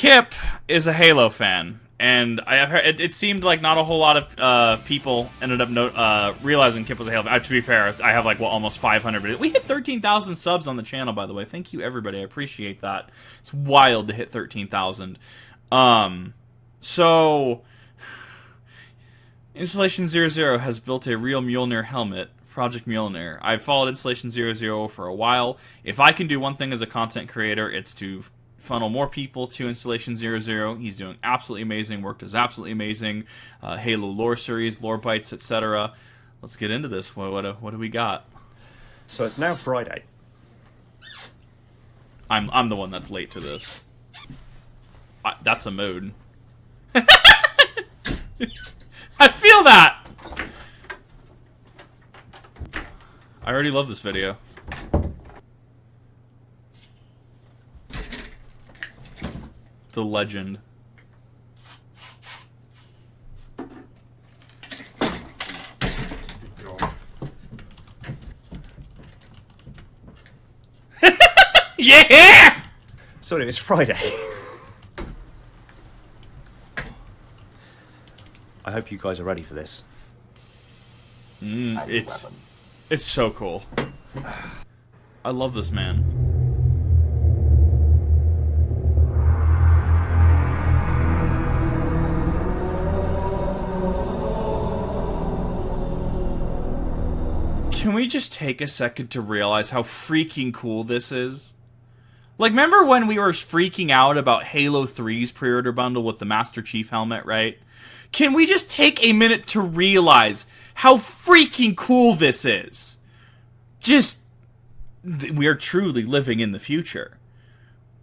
Kip is a Halo fan, and I have heard, it seemed like not a whole lot of people ended up realizing Kip was a Halo fan. To be fair, I have like almost 500 videos. We hit 13,000 subs on the channel, by the way. Thank you, everybody. I appreciate that. It's wild to hit 13,000. So Installation 00 has built a real MJOLNIR helmet, Project MJOLNIR. I've followed Installation 00 for a while. If I can do one thing as a content creator, it's to funnel more people to Installation 00. He's doing absolutely amazing work, does absolutely amazing Halo lore series, lore bites, etc. Let's get into this. What do we got? So it's now Friday. I'm the one that's late to this. That's a mood. I feel that! I already love this video. The legend. Yeah! So it's Friday. I hope you guys are ready for this. It's so cool. I love this man. Can we just take a second to realize how freaking cool this is? Like, remember when we were freaking out about Halo 3's pre-order bundle with the Master Chief helmet, right? Can we just take a minute to realize how freaking cool this is? We are truly living in the future.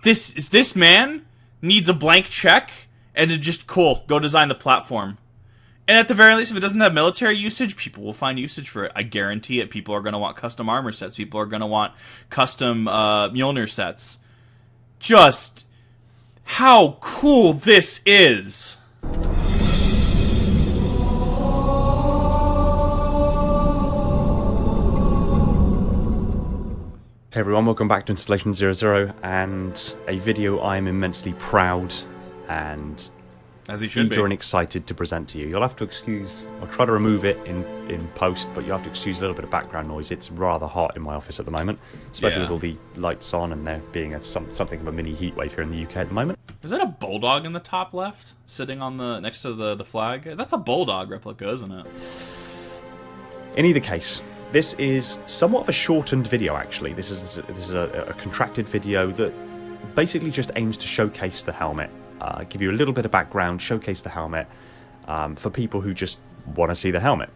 This man needs a blank check and to just, cool, go design the platform. And at the very least, if it doesn't have military usage, people will find usage for it. I guarantee it. People are going to want custom armor sets. People are going to want custom MJOLNIR sets. Just how cool this is. Hey everyone, welcome back to Installation 00 and a video I'm immensely proud and as he should be, eager and excited to present to you. You'll have to excuse, I'll try to remove it in post, but you'll have to excuse a little bit of background noise. It's rather hot in my office at the moment, especially with all the lights on and there being something of a mini heat wave here in the UK at the moment. Is that a bulldog in the top left, sitting on the next to the flag? That's a bulldog replica, isn't it? In either case, this is somewhat of a shortened video actually. This is a contracted video that basically just aims to showcase the helmet. Give you a little bit of background, showcase the helmet for people who just want to see the helmet.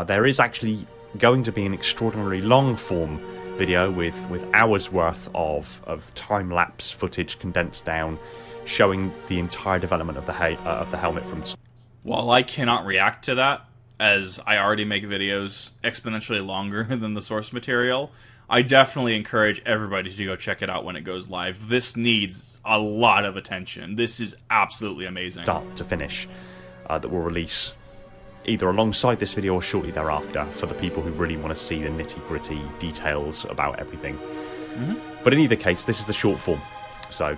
There is actually going to be an extraordinarily long form video with hours worth of time-lapse footage condensed down, showing the entire development of the helmet from. While I cannot react to that, as I already make videos exponentially longer than the source material, I definitely encourage everybody to go check it out when it goes live. This needs a lot of attention. This is absolutely amazing. Start to finish, that will release either alongside this video or shortly thereafter for the people who really want to see the nitty-gritty details about everything. But in either case, this is the short form. So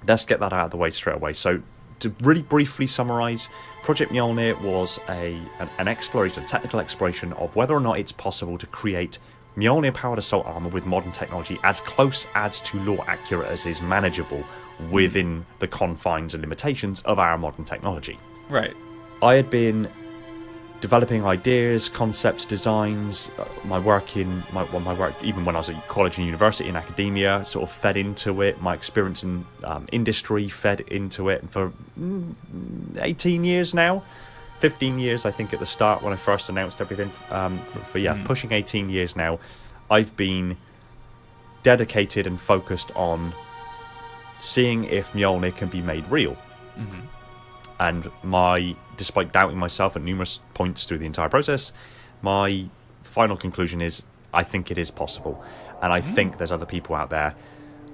let's get that out of the way straight away. So to really briefly summarise, Project MJOLNIR was an exploration, a technical exploration of whether or not it's possible to create MJOLNIR powered assault armor with modern technology as close as to lore accurate as is manageable within the confines and limitations of our modern technology. Right. I had been developing ideas, concepts, designs. My work even when I was at college and university in academia, sort of fed into it. My experience in industry fed into it. And for 18 years now, 15 years I think at the start when I first announced everything. Pushing 18 years now, I've been dedicated and focused on seeing if MJOLNIR can be made real. And despite doubting myself at numerous points through the entire process, my final conclusion is I think it is possible. And I think there's other people out there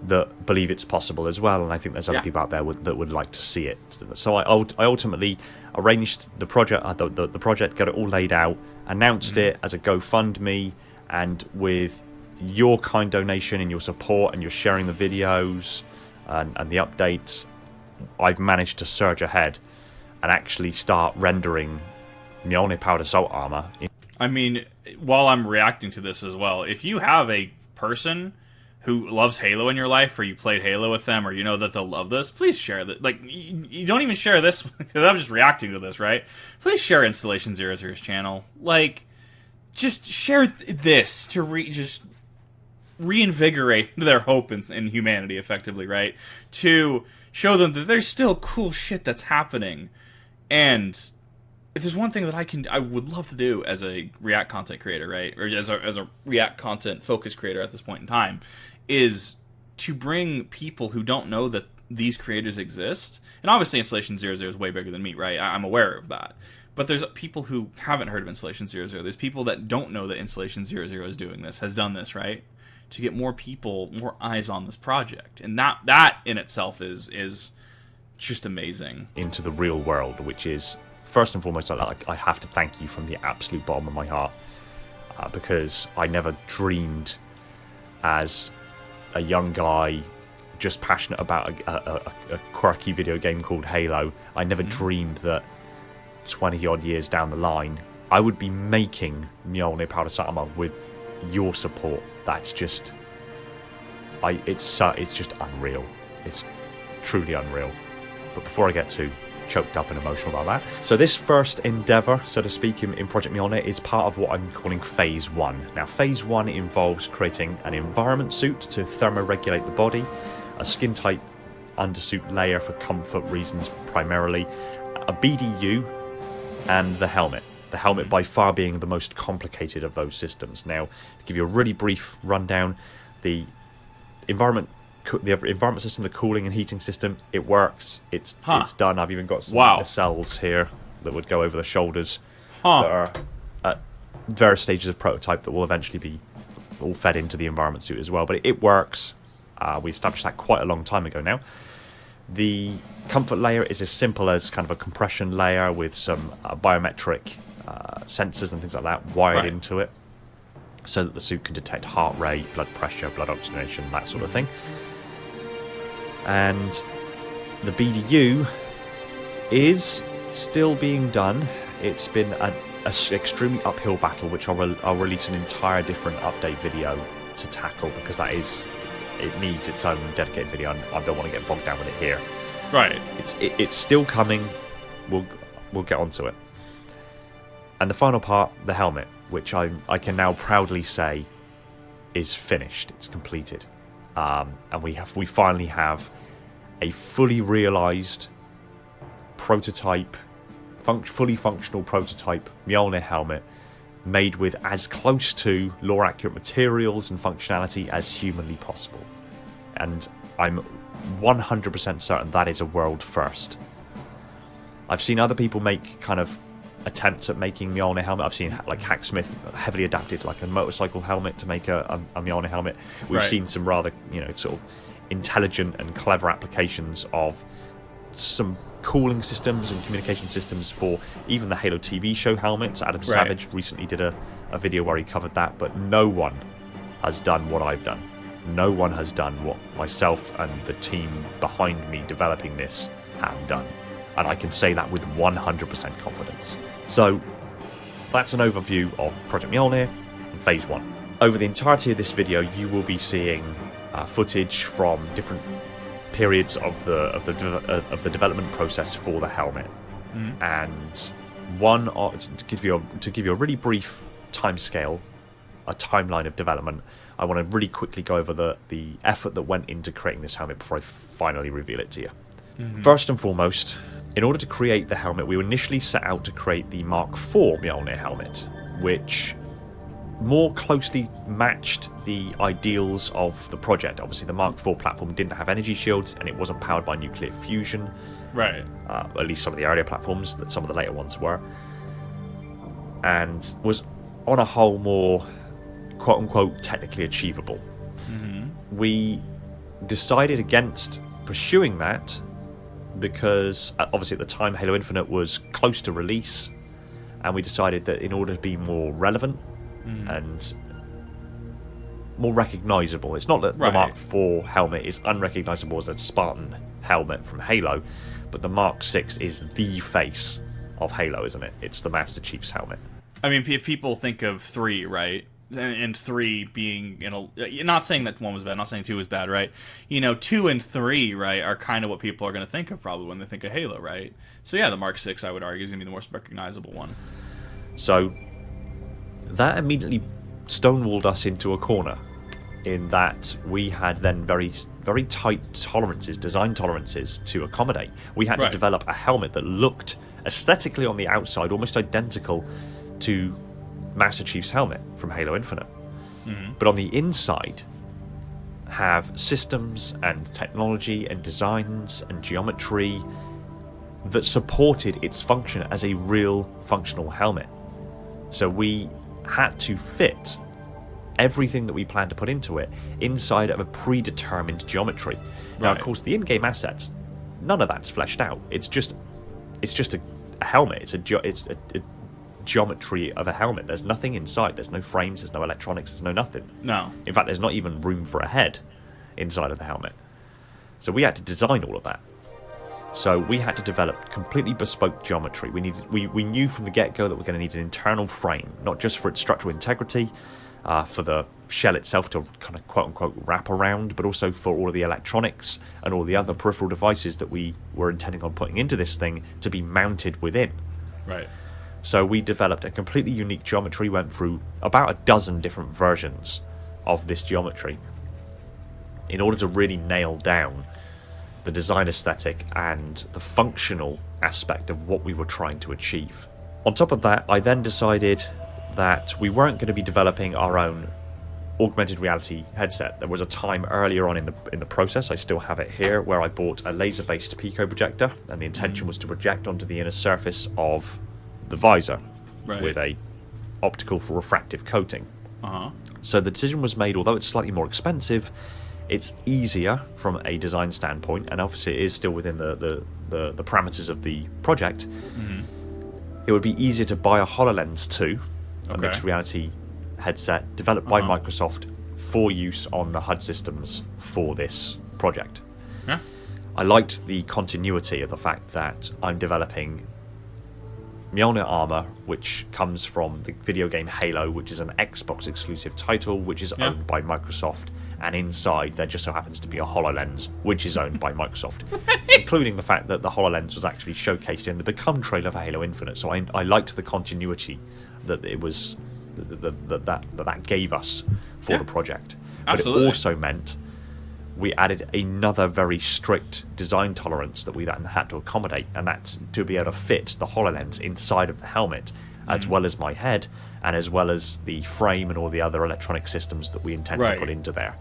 that believe it's possible as well, and I think there's other people out there that would like to see it. So I ultimately arranged the project, the project, got it all laid out, announced it as a GoFundMe, and with your kind donation and your support and your sharing the videos and the updates, I've managed to surge ahead and actually start rendering Mjolnir powered assault armor. I mean, while I'm reacting to this as well, if you have a person who loves Halo in your life, or you played Halo with them, or you know that they'll love this, please share that. Like, you don't even share this, because I'm just reacting to this, right? Please share Installation 00's channel. Like, just share this to just reinvigorate their hope in humanity, effectively, right? To show them that there's still cool shit that's happening. And if there's one thing that I would love to do as a React content creator, right? Or as a React content focus creator at this point in time, is to bring people who don't know that these creators exist. And obviously Installation 00 is way bigger than me, right? I'm aware of that. But there's people who haven't heard of Installation 00. There's people that don't know that Installation 00 is doing this, has done this, right? To get more people, more eyes on this project. And that in itself is just amazing. Into the real world, which is, first and foremost, I have to thank you from the absolute bottom of my heart, because I never dreamed, as a young guy just passionate about a quirky video game called Halo, I never dreamed that 20 odd years down the line I would be making Mjolnir powered assault armor with your support. That's just, it's just unreal. It's truly unreal. But before I get too choked up and emotional about that, so this first endeavour, so to speak, in Project Mjolnir is part of what I'm calling Phase 1. Now, Phase 1 involves creating an environment suit to thermoregulate the body, a skin-tight undersuit layer for comfort reasons primarily, a BDU, and the helmet. The helmet by far being the most complicated of those systems. Now, to give you a really brief rundown, the environment system, the cooling and heating system, it works. It's done. I've even got some nacelles here that would go over the shoulders that are at various stages of prototype that will eventually be all fed into the environment suit as well. But it works. We established that quite a long time ago now. The comfort layer is as simple as kind of a compression layer with some biometric sensors and things like that wired into it, so that the suit can detect heart rate, blood pressure, blood oxygenation, that sort of thing. And the BDU is still being done. It's been an extremely uphill battle, which I'll release an entire different update video to tackle, because it needs its own dedicated video, and I don't want to get bogged down with it here. Right. It's still coming. We'll get onto it. And the final part, the helmet, which I can now proudly say is finished. It's completed, and we finally have a fully realised prototype, fully functional prototype Mjolnir helmet, made with as close to lore-accurate materials and functionality as humanly possible. And I'm 100% certain that is a world first. I've seen other people make kind of attempts at making Mjolnir helmet. I've seen like Hacksmith heavily adapted like a motorcycle helmet to make a Mjolnir helmet. We've seen some rather, sort of intelligent and clever applications of some cooling systems and communication systems for even the Halo TV show helmets. Adam Savage recently did a video where he covered that, but no one has done what I've done. No one has done what myself and the team behind me developing this have done. And I can say that with 100% confidence. So that's an overview of Project Mjolnir in Phase 1. Over the entirety of this video, you will be seeing footage from different periods of the development process for the helmet. And to give you a really brief timescale, a timeline of development, I want to really quickly go over the effort that went into creating this helmet before I finally reveal it to you. First and foremost, in order to create the helmet, we initially set out to create the Mark IV Mjolnir helmet, which more closely matched the ideals of the project. Obviously, the Mark IV platform didn't have energy shields, and it wasn't powered by nuclear fusion. Right. At least some of the earlier platforms, that some of the later ones were. And was, on a whole, more quote-unquote technically achievable. We decided against pursuing that because obviously at the time Halo Infinite was close to release, and we decided that in order to be more relevant and more recognisable, it's not that the Mark IV helmet is unrecognisable as a Spartan helmet from Halo, but the Mark 6 is the face of Halo, isn't it? It's the Master Chief's helmet. I mean, if people think of 3, right? And 3 being, not saying that 1 was bad, not saying 2 was bad, right? 2 and 3, right, are kind of what people are going to think of probably when they think of Halo, right? So yeah, the Mark 6, I would argue, is going to be the most recognizable one. So that immediately stonewalled us into a corner, in that we had then very, very tight tolerances, design tolerances to accommodate. We had to develop a helmet that looked aesthetically on the outside almost identical to Master Chief's helmet from Halo Infinite, but on the inside have systems and technology and designs and geometry that supported its function as a real functional helmet. So we had to fit everything that we planned to put into it inside of a predetermined geometry. Now, of course, the in-game assets, none of that's fleshed out. It's just a helmet. It's a geometry of a helmet. There's nothing inside. There's no frames. There's no electronics. There's no nothing. No. In fact, there's not even room for a head inside of the helmet. So we had to design all of that. So we had to develop completely bespoke geometry. We knew from the get-go that we're going to need an internal frame, not just for its structural integrity, for the shell itself to kind of quote-unquote wrap around, but also for all of the electronics and all the other peripheral devices that we were intending on putting into this thing to be mounted within. Right. So we developed a completely unique geometry, went through about a dozen different versions of this geometry in order to really nail down the design aesthetic and the functional aspect of what we were trying to achieve. On top of that, I then decided that we weren't going to be developing our own augmented reality headset. There was a time earlier on in the process, I still have it here, where I bought a laser-based pico projector, and the intention was to project onto the inner surface of the visor with a optical for refractive coating. So the decision was made, although it's slightly more expensive, it's easier from a design standpoint, and obviously it is still within the parameters of the project. It would be easier to buy a HoloLens 2, a mixed reality headset developed by Microsoft for use on the HUD systems for this project. I liked the continuity of the fact that I'm developing MJOLNIR armor, which comes from the video game Halo, which is an Xbox exclusive title, which is owned by Microsoft, and inside there just so happens to be a HoloLens, which is owned by Microsoft, including the fact that the HoloLens was actually showcased in the Become trailer for Halo Infinite. So I liked the continuity that it was that gave us for the project. But it also meant we added another very strict design tolerance that we then had to accommodate, and that's to be able to fit the HoloLens inside of the helmet, as well as my head, and as well as the frame and all the other electronic systems that we intend to put into there.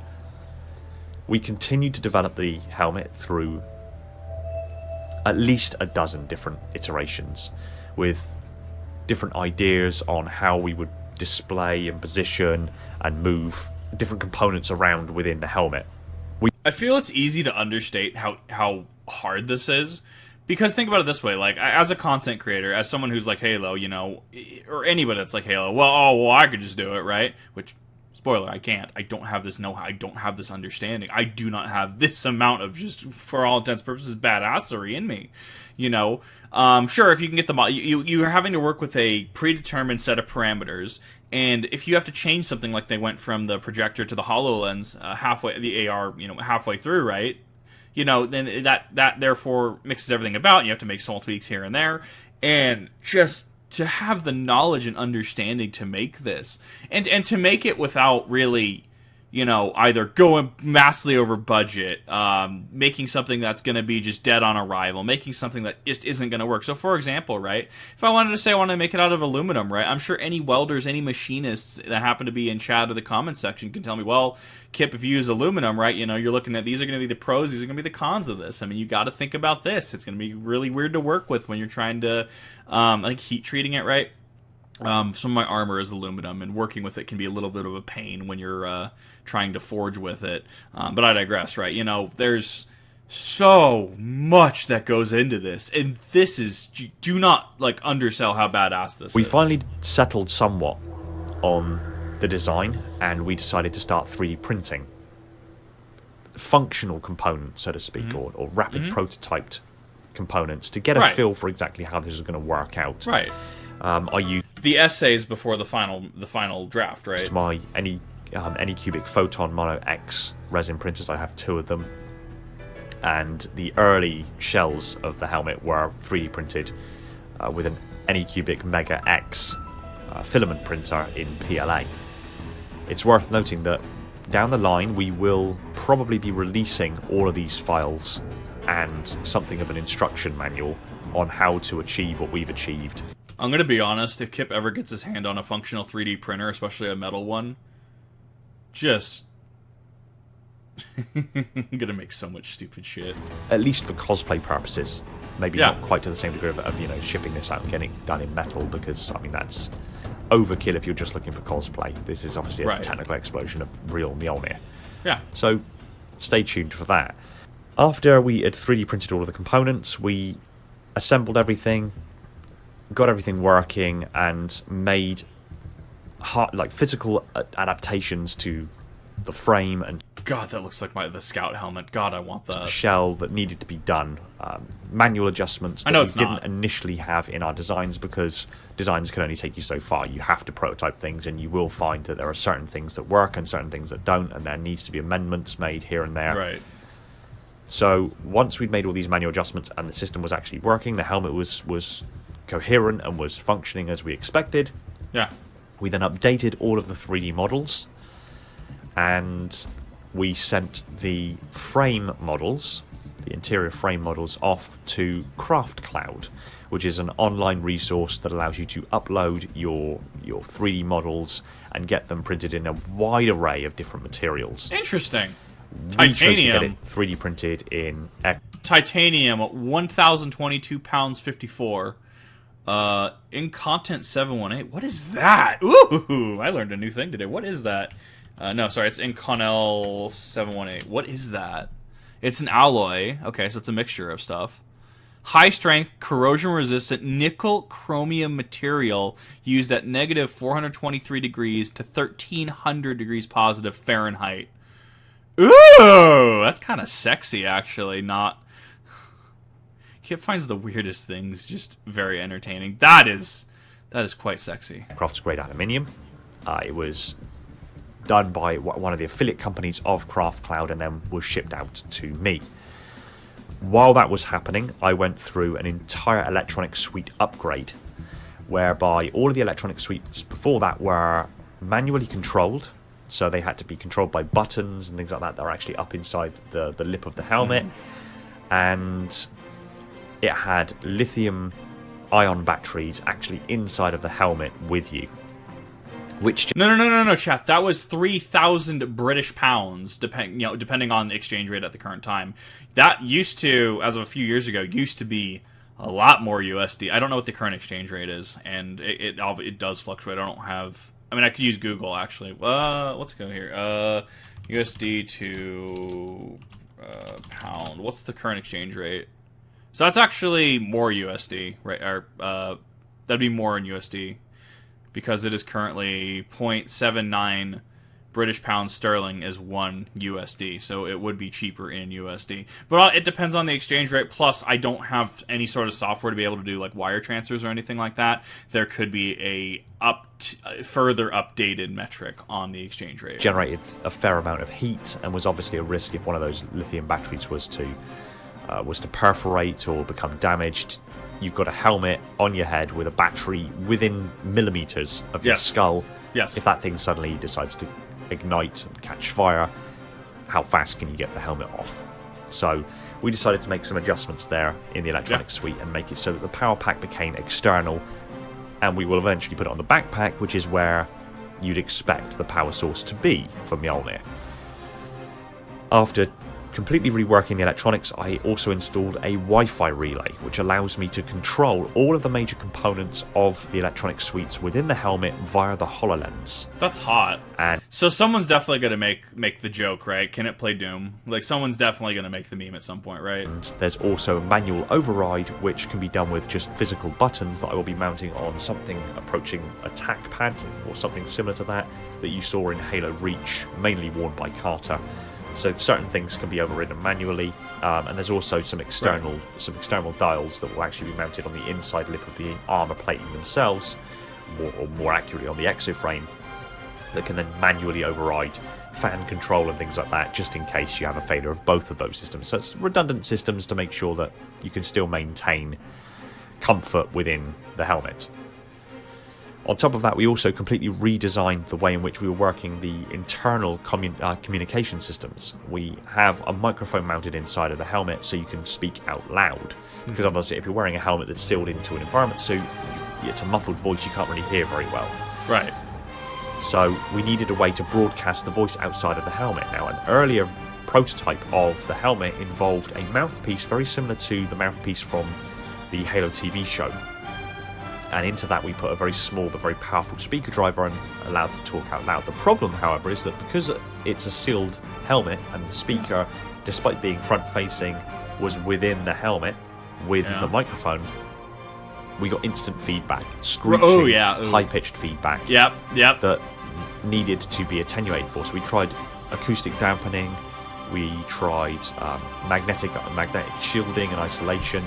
We continued to develop the helmet through at least a dozen different iterations, with different ideas on how we would display and position and move different components around within the helmet. I feel it's easy to understate how hard this is, because think about it this way, like, as a content creator, as someone who's like Halo, or anybody that's like Halo, well, I could just do it, right? Which, spoiler, I can't. I don't have this know-how. I don't have this understanding. I do not have this amount of, just for all intents and purposes, badassery in me. Sure, if you can get the model, you're having to work with a predetermined set of parameters, and if you have to change something, like they went from the projector to the HoloLens halfway, the AR, halfway through, right? Then that therefore mixes everything about, and you have to make small tweaks here and there, and just to have the knowledge and understanding to make this, and to make it without really, either going massively over budget, making something that's going to be just dead on arrival, making something that just isn't going to work. So, for example, right, if I wanted to say I want to make it out of aluminum, right, I'm sure any welders, any machinists that happen to be in chat or the comment section can tell me, well, Kip, if you use aluminum, right, you're looking at, these are going to be the pros, these are going to be the cons of this. I mean, you got to think about this. It's going to be really weird to work with when you're trying to, heat treating it, right? Some of my armor is aluminum, and working with it can be a little bit of a pain when you're trying to forge with it. But I digress, right? There's so much that goes into this, and this is, do not undersell how badass this is. We finally settled somewhat on the design, and we decided to start 3D printing functional components, so to speak, or rapid prototyped components to get a Right. feel for exactly how this is going to work out. Right. I used The essays before the final draft, right? my Anycubic Photon Mono X resin printers. I have 2 of them, and the early shells of the helmet were 3D printed with an Anycubic Mega X filament printer in PLA. It's worth noting that down the line we will probably be releasing all of these files and something of an instruction manual on how to achieve what we've achieved. I'm gonna be honest, if Kip ever gets his hand on a functional 3D printer, especially a metal one, just I'm gonna make so much stupid shit. At least for cosplay purposes. Maybe Yeah. not quite to the same degree of shipping this out and getting it done in metal, because I mean that's overkill if you're just looking for cosplay. This is obviously a Right. technical explosion of real Mjolnir. Yeah. So stay tuned for that. After we had 3D printed all of the components, we assembled everything, got everything working, and made physical adaptations to the frame and God, that looks like the Scout helmet. God, I want that. shell that needed to be done. Manual adjustments that I know we it's didn't not. initially have in our designs, because designs can only take you so far. You have to prototype things, and you will find that there are certain things that work and certain things that don't, and there needs to be amendments made here and there. Right. So once we'd made all these manual adjustments and the system was actually working, the helmet was coherent and was functioning as we expected, Yeah. we then updated all of the 3D models, and we sent the frame models, the interior frame models, off to Craft Cloud, which is an online resource that allows you to upload your 3D models and get them printed in a wide array of different materials. Interesting. We chose to get Titanium. it 3D printed in Titanium, 1,022 pounds 54. Incontinent 718. What is that? Ooh, I learned a new thing today. What is that? No, sorry, it's Inconel 718. What is that? It's an alloy. Okay, so it's a mixture of stuff. High strength, corrosion resistant nickel chromium material used at negative 423 degrees to 1,300 degrees positive Fahrenheit. Ooh, that's kind of sexy, actually. Not. Kip finds the weirdest things just very entertaining. That is quite sexy. Crofts grade aluminium. It was done by one of the affiliate companies of Craft Cloud and then was shipped out to me. While that was happening, I went through an entire electronic suite upgrade, whereby all of the electronic suites before that were manually controlled, so they had to be controlled by buttons and things like that that are actually up inside the lip of the helmet, and it had lithium ion batteries actually inside of the helmet with you. Which No, chat. That was 3,000 British pounds, depending on the exchange rate at the current time. That used to, as of a few years ago, used to be a lot more USD. I don't know what the current exchange rate is, and it does fluctuate. I don't have. I mean, I could use Google actually. Let's go here. USD to pound. What's the current exchange rate? So that's actually more USD, right? Or that'd be more in USD. Because it is currently 0.79 British pounds sterling is 1 USD, so it would be cheaper in USD. But it depends on the exchange rate, plus I don't have any sort of software to be able to do like wire transfers or anything like that. There could be a further updated metric on the exchange rate. generated a fair amount of heat and was obviously a risk if one of those lithium batteries was to perforate or become damaged. You've got a helmet on your head with a battery within millimeters of your skull. Yes. If that thing suddenly decides to ignite and catch fire, how fast can you get the helmet off? So we decided to make some adjustments there in the electronic suite and make it so that the power pack became external, and we will eventually put it on the backpack, which is where you'd expect the power source to be for Mjolnir. After completely reworking the electronics, I also installed a Wi-Fi relay, which allows me to control all of the major components of the electronic suites within the helmet via the HoloLens. That's hot. And So someone's definitely gonna make the joke, right? Can it play Doom? Like someone's definitely gonna make the meme at some point, right? there's also a manual override, which can be done with just physical buttons that I will be mounting on something approaching a tack pad or something similar to that you saw in Halo Reach, mainly worn by Carter. So certain things can be overridden manually, and there's also some external dials that will actually be mounted on the inside lip of the armor plating themselves, or more accurately on the exoframe, that can then manually override fan control and things like that, just in case you have a failure of both of those systems. So it's redundant systems to make sure that you can still maintain comfort within the helmet. On top of that, we also completely redesigned the way in which we were working the internal communication systems. We have a microphone mounted inside of the helmet so you can speak out loud. Because obviously if you're wearing a helmet that's sealed into an environment suit, it's a muffled voice you can't really hear very well. Right. So we needed a way to broadcast the voice outside of the helmet. Now, an earlier prototype of the helmet involved a mouthpiece very similar to the mouthpiece from the Halo TV show. And into that we put a very small but very powerful speaker driver and allowed to talk out loud. The problem, however, is that because it's a sealed helmet and the speaker, despite being front-facing, was within the helmet with the microphone, we got instant feedback, screeching, high-pitched feedback that needed to be attenuated for. So we tried acoustic dampening, we tried magnetic shielding and isolation,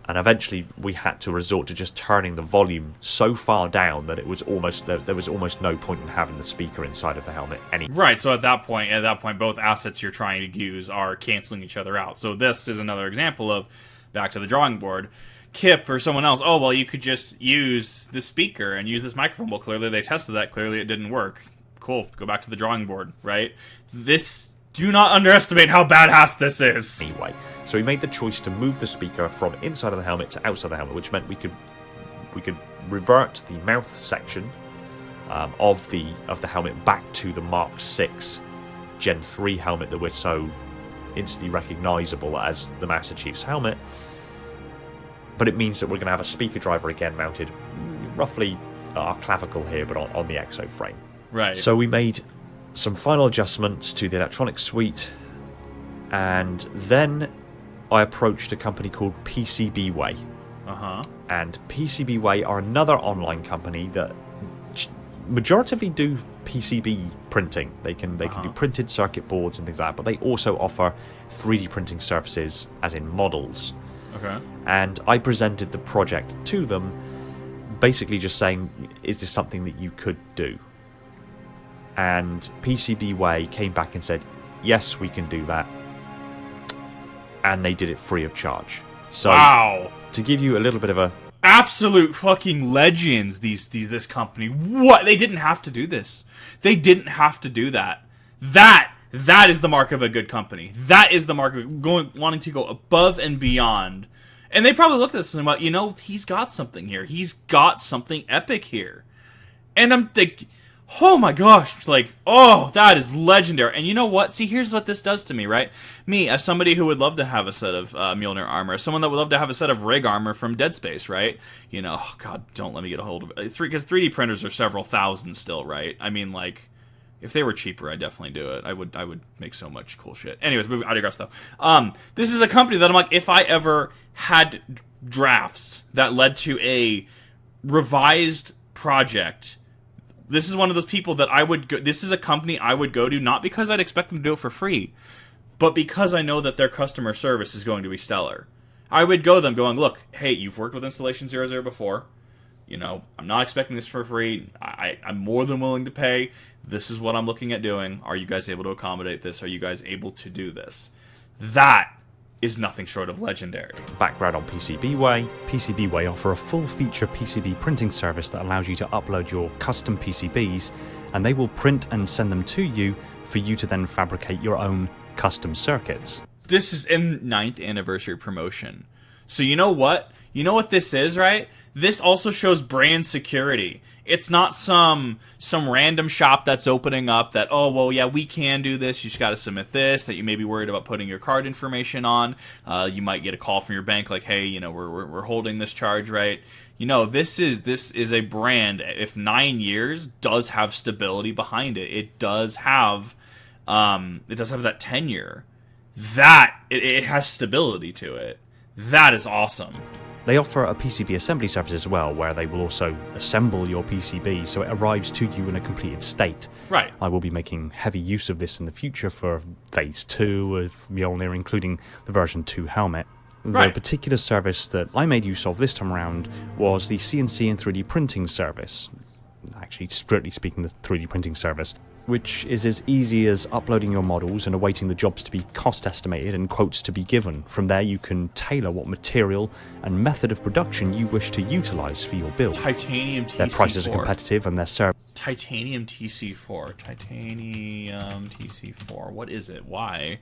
and eventually we had to resort to just turning the volume so far down that it was almost there was almost no point in having the speaker inside of the helmet anymore. Right, so at that point, both assets you're trying to use are canceling each other out. So this is another example of back to the drawing board. Kip or someone else, oh, well, you could just use the speaker and use this microphone. Well, clearly they tested that. Clearly it didn't work. Cool. Go back to the drawing board, right? Do not underestimate how badass this is. Anyway, so we made the choice to move the speaker from inside of the helmet to outside the helmet, which meant we could revert the mouth section of the helmet back to the Mark 6 Gen 3 helmet that we're so instantly recognizable as the Master Chief's helmet. But it means that we're going to have a speaker driver again mounted roughly our clavicle here, but on the exo frame. Right. So we made some final adjustments to the electronic suite, and then I approached a company called PCBWay. And PCBWay are another online company that majoritively do PCB printing. They can do printed circuit boards and things like that, but they also offer 3D printing services, as in models. Okay. And I presented the project to them, basically just saying, is this something that you could do? And PCBWay came back and said, yes, we can do that. And they did it free of charge. So, wow. To give you a little bit of a... Absolute fucking legends, this company. What? They didn't have to do this. They didn't have to do that. That is the mark of a good company. That is the mark of wanting to go above and beyond. And they probably looked at this and went, he's got something here. He's got something epic here. And I'm like, oh my gosh, that is legendary. And you know what? See, here's what this does to me, right? Me, as somebody who would love to have a set of Mjolnir armor, as someone that would love to have a set of rig armor from Dead Space, right? Oh God, don't let me get a hold of it. Because 3D printers are several thousand still, right? I mean, if they were cheaper, I'd definitely do it. I would make so much cool shit. Anyways, I digress though. This is a company that I'm like, if I ever had drafts that led to a revised project, this is one of those people that I would go, this is a company I would go to, not because I'd expect them to do it for free, but because I know that their customer service is going to be stellar. I would go to them going, look, hey, you've worked with Installation 00 before. I'm not expecting this for free. I'm more than willing to pay. This is what I'm looking at doing. Are you guys able to accommodate this? Are you guys able to do this? That is nothing short of legendary. Background on PCBWay. PCBWay offer a full-feature PCB printing service that allows you to upload your custom PCBs, and they will print and send them to you for you to then fabricate your own custom circuits. This is in 9th anniversary promotion. So you know what? You know what this is, right? This also shows brand security. It's not some random shop that's opening up that, oh, well, yeah, we can do this. You just got to submit this, that you may be worried about putting your card information on. You might get a call from your bank like, hey, we're holding this charge, right? This is a brand. If 9 years does have stability behind it, it does have that tenure. That it has stability to it. That is awesome. They offer a PCB assembly service as well, where they will also assemble your PCB so it arrives to you in a completed state. Right. I will be making heavy use of this in the future for Phase 2 of Mjolnir, including the version 2 helmet. Right. The particular service that I made use of this time around was the CNC and 3D printing service. Actually, strictly speaking, the 3D printing service, which is as easy as uploading your models and awaiting the jobs to be cost estimated and quotes to be given. From there, you can tailor what material and method of production you wish to utilize for your build. Titanium TC4. Their prices are competitive and their service. Titanium TC4. Titanium TC4. What is it? Why?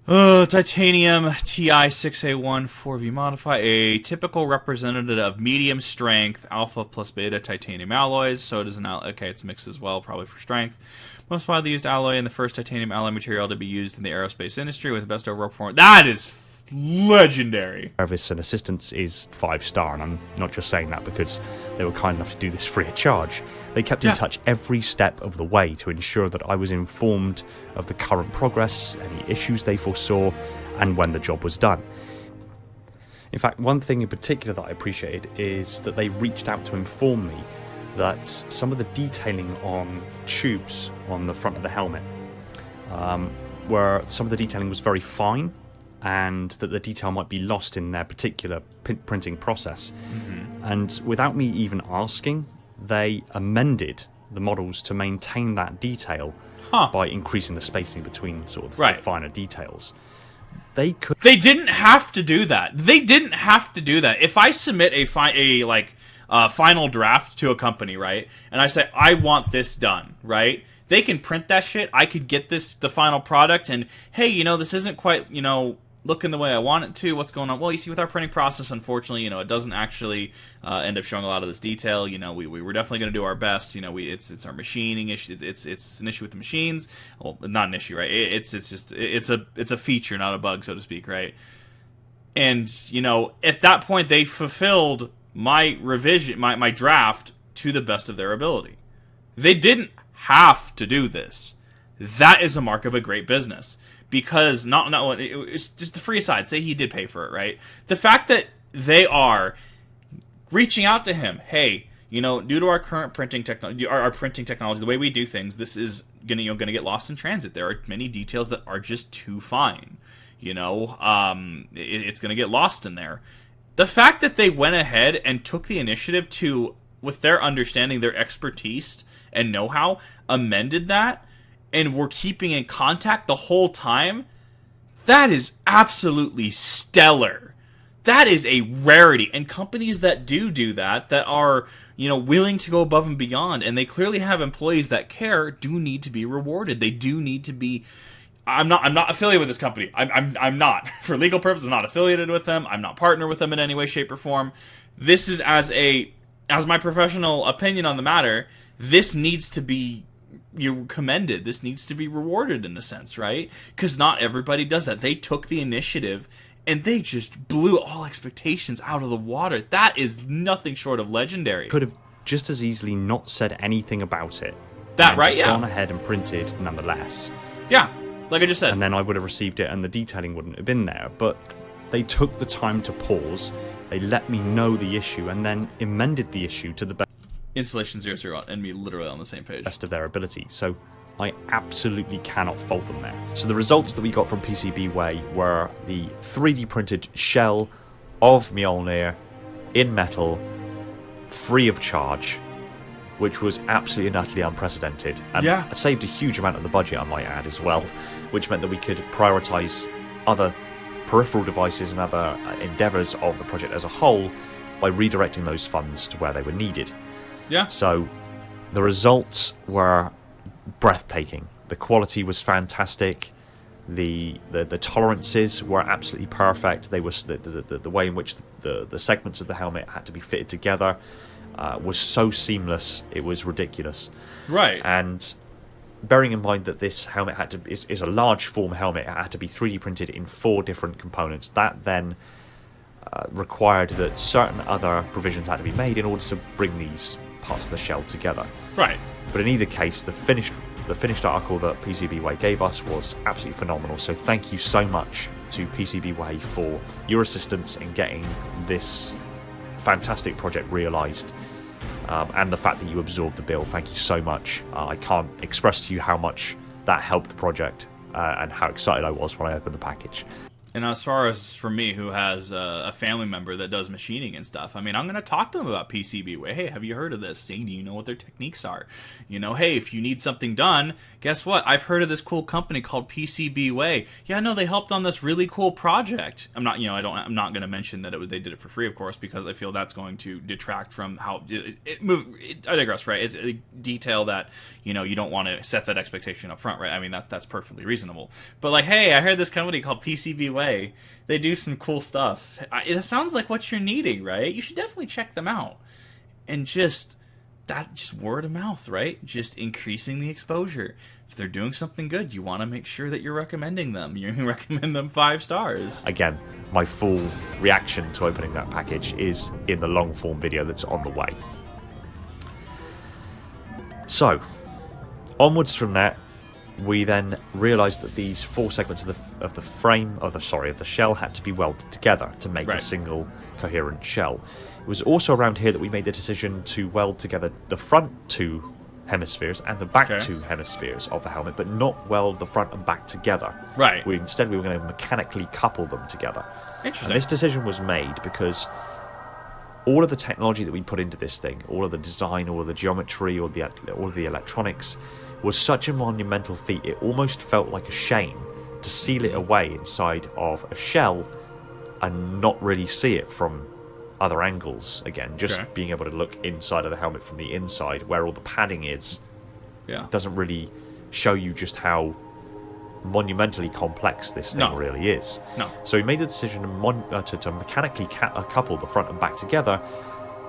Titanium TI6A1 4V Modify, a typical representative of medium strength alpha plus beta titanium alloys. So it is an okay, it's mixed as well, probably for strength. Most widely used alloy and the first titanium alloy material to be used in the aerospace industry with the best overall performance. That is legendary. Service and assistance is 5-star, and I'm not just saying that because they were kind enough to do this free of charge. They kept in touch every step of the way to ensure that I was informed of the current progress, any issues they foresaw, and when the job was done. In fact, one thing in particular that I appreciated is that they reached out to inform me that some of the detailing on tubes on the front of the helmet, where some of the detailing was very fine, and that the detail might be lost in their particular printing process. And without me even asking, they amended the models to maintain that detail by increasing the spacing between sort of the finer details. They didn't have to do that. They didn't have to do that. If I submit a final draft to a company, right, and I say I want this done, right, they can print that shit. I could get the final product, and hey, you know, this isn't quite, you know, looking the way I want it to. What's going on? Well, you see, with our printing process, unfortunately, you know, it doesn't actually end up showing a lot of this detail. You know, we were definitely going to do our best. You know, it's our machining issue. It's an issue with the machines. Well, not an issue, right? It's a feature, not a bug, so to speak, right? And you know, at that point, they fulfilled my revision, my draft to the best of their ability. They didn't have to do this. That is a mark of a great business. Because it's just the free side. Say he did pay for it, right? The fact that they are reaching out to him, hey, you know, due to our current printing technology, our printing technology, the way we do things, this is gonna get lost in transit. There are many details that are just too fine. You know, it's gonna get lost in there. The fact that they went ahead and took the initiative to, with their understanding, their expertise and know-how, amended that, and we're keeping in contact the whole time, that is absolutely stellar. That is a rarity. And companies that do that are, you know, willing to go above and beyond, and they clearly have employees that care, do need to be rewarded. They do need to be... I'm not affiliated with this company. I'm not. For legal purposes, I'm not affiliated with them. I'm not partnered with them in any way, shape, or form. This is as my professional opinion on the matter, this needs to be you're commended. This needs to be rewarded in a sense, right? Because not everybody does that. They took the initiative and they just blew all expectations out of the water. That is nothing short of legendary. Could have just as easily not said anything about it. That right? Just Yeah. gone ahead and printed nonetheless. Yeah, like I just said. And then I would have received it, and the detailing wouldn't have been there. But they took the time to pause. They let me know the issue, and then amended the issue to the best. Installation 00 and me literally on the same page. Best of their ability. So I absolutely cannot fault them there. So the results that we got from PCBWay were the 3D printed shell of Mjolnir in metal, free of charge, which was absolutely and utterly unprecedented. And it saved a huge amount of the budget, I might add, as well, which meant that we could prioritize other peripheral devices and other endeavors of the project as a whole by redirecting those funds to where they were needed. Yeah. So the results were breathtaking. The quality was fantastic. The tolerances were absolutely perfect. They were the way in which the segments of the helmet had to be fitted together was so seamless. It was ridiculous. Right. And bearing in mind that this helmet is a large form helmet, it had to be 3D printed in 4 different components. That then required that certain other provisions had to be made in order to bring these parts of the shell together. Right. But in either case, the finished article that PCBWay gave us was absolutely phenomenal. So thank you so much to PCBWay for your assistance in getting this fantastic project realised, and the fact that you absorbed the build. Thank you so much. I can't express to you how much that helped the project, and how excited I was when I opened the package. And as far as for me, who has a family member that does machining and stuff, I mean, I'm going to talk to them about PCBWay. Hey, have you heard of this thing? Do you know what their techniques are? You know, hey, if you need something done, guess what? I've heard of this cool company called PCBWay. Yeah, no, they helped on this really cool project. I'm not going to mention that they did it for free, of course, because I feel that's going to detract from how I digress, right? It's a detail that, you know, you don't want to set that expectation up front, right? I mean, that's perfectly reasonable. But like, hey, I heard this company called PCBWay. They do some cool stuff. It sounds like what you're needing, right? You should definitely check them out. And just word of mouth, right? Just increasing the exposure. If they're doing something good, you want to make sure that you're recommending them. You recommend them 5 stars. Again, my full reaction to opening that package is in the long form video that's on the way. So, onwards from that, we then realised that these 4 segments of the shell had to be welded together to make a single coherent shell. It was also around here that we made the decision to weld together the front 2 hemispheres and the back 2 hemispheres of the helmet, but not weld the front and back together. Right. Instead, we were going to mechanically couple them together. Interesting. And this decision was made because all of the technology that we put into this thing, all of the design, all of the geometry, all of the electronics, was such a monumental feat, it almost felt like a shame to seal it away inside of a shell and not really see it from other angles again. Just being able to look inside of the helmet from the inside, where all the padding is, doesn't really show you just how monumentally complex this thing really is. So we made the decision to mechanically couple the front and back together,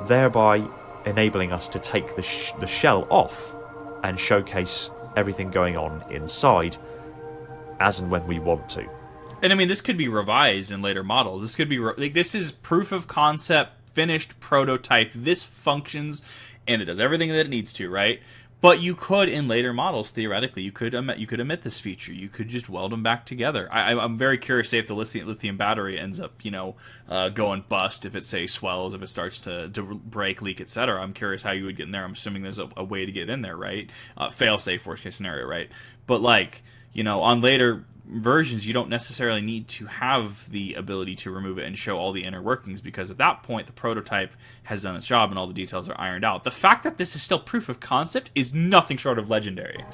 thereby enabling us to take the shell off and showcase everything going on inside as and when we want to. And I mean, this could be revised in later models. This could be this is proof of concept, finished prototype. This functions and it does everything that it needs to, right? But you could, in later models, theoretically, you could omit this feature. You could just weld them back together. I'm very curious, say, if the lithium battery ends up, going bust, if it, say, swells, if it starts to break, leak, etc. I'm curious how you would get in there. I'm assuming there's a way to get in there, right? Fail-safe, worst-case scenario, right? But, on later versions, you don't necessarily need to have the ability to remove it and show all the inner workings, because at that point the prototype has done its job and all the details are ironed out. The fact that this is still proof of concept is nothing short of legendary.